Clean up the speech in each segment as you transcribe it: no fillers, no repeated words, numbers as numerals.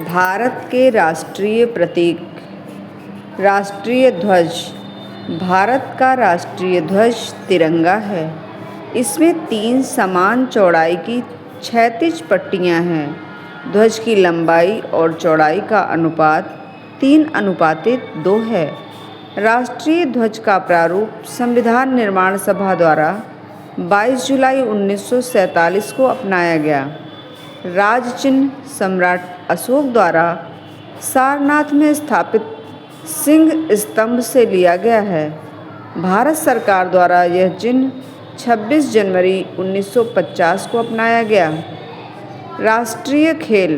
भारत के राष्ट्रीय प्रतीक। राष्ट्रीय ध्वज। भारत का राष्ट्रीय ध्वज तिरंगा है। इसमें 3 समान चौड़ाई की क्षैतिज पट्टियाँ हैं। ध्वज की लंबाई और चौड़ाई का अनुपात 3:2 है। राष्ट्रीय ध्वज का प्रारूप संविधान निर्माण सभा द्वारा 22 जुलाई 1947 को अपनाया गया। राज चिन्ह सम्राट अशोक द्वारा सारनाथ में स्थापित सिंह स्तंभ से लिया गया है। भारत सरकार द्वारा यह चिन्ह 26 जनवरी 1950 को अपनाया गया। राष्ट्रीय खेल।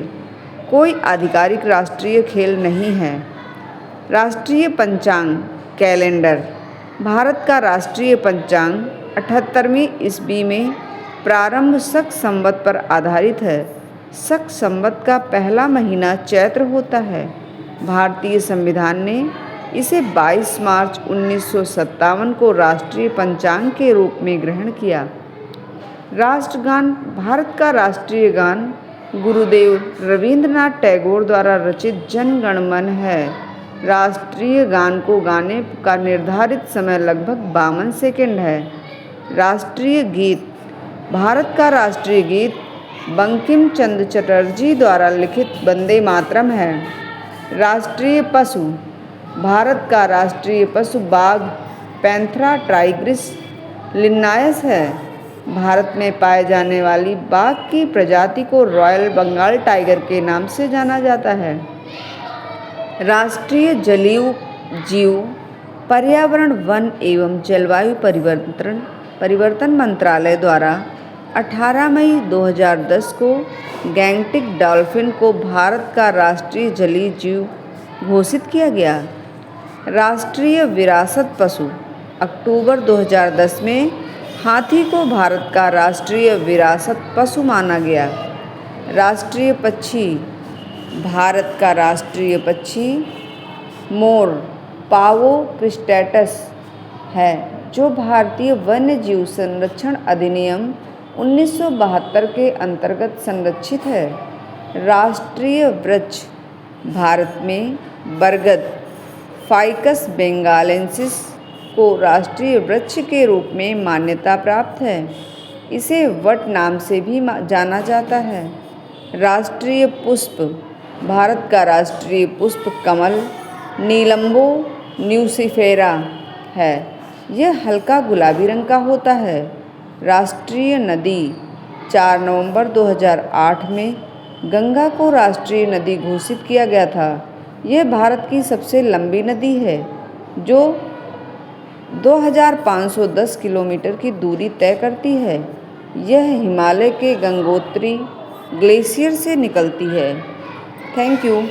कोई आधिकारिक राष्ट्रीय खेल नहीं है। राष्ट्रीय पंचांग कैलेंडर। भारत का राष्ट्रीय पंचांग 78वीं ईस्वी में प्रारंभ शक संवत पर आधारित है। शक संवत का पहला महीना चैत्र होता है। भारतीय संविधान ने इसे 22 मार्च 1957 को राष्ट्रीय पंचांग के रूप में ग्रहण किया। राष्ट्रगान। भारत का राष्ट्रीय गान गुरुदेव रवींद्रनाथ टैगोर द्वारा रचित जन गण मन है। राष्ट्रीय गान को गाने का निर्धारित समय लगभग 52 सेकंड है। राष्ट्रीय गीत। भारत का राष्ट्रीय गीत बंकिम चंद्र चटर्जी द्वारा लिखित वंदे मातरम है। राष्ट्रीय पशु। भारत का राष्ट्रीय पशु बाघ पैंथेरा टाइग्रिस लिन्नायस है। भारत में पाए जाने वाली बाघ की प्रजाति को रॉयल बंगाल टाइगर के नाम से जाना जाता है। राष्ट्रीय जलीय जीव। पर्यावरण वन एवं जलवायु परिवर्तन मंत्रालय द्वारा 18 मई 2010 को गैंगटिक डॉल्फिन को भारत का राष्ट्रीय जलीय जीव घोषित किया गया। राष्ट्रीय विरासत पशु। अक्टूबर 2010 में हाथी को भारत का राष्ट्रीय विरासत पशु माना गया। राष्ट्रीय पक्षी। भारत का राष्ट्रीय पक्षी मोर पावो क्रिस्टेटस है, जो भारतीय वन्यजीव संरक्षण अधिनियम 1972 के अंतर्गत संरक्षित है। राष्ट्रीय वृक्ष। भारत में बरगद फाइकस बेंगालेंसिस को राष्ट्रीय वृक्ष के रूप में मान्यता प्राप्त है। इसे वट नाम से भी जाना जाता है। राष्ट्रीय पुष्प। भारत का राष्ट्रीय पुष्प कमल नीलंबो न्यूसिफेरा है। यह हल्का गुलाबी रंग का होता है। राष्ट्रीय नदी। 4 नवंबर 2008 में गंगा को राष्ट्रीय नदी घोषित किया गया था। यह भारत की सबसे लंबी नदी है, जो 2510 किलोमीटर की दूरी तय करती है। यह हिमालय के गंगोत्री ग्लेशियर से निकलती है। Thank you.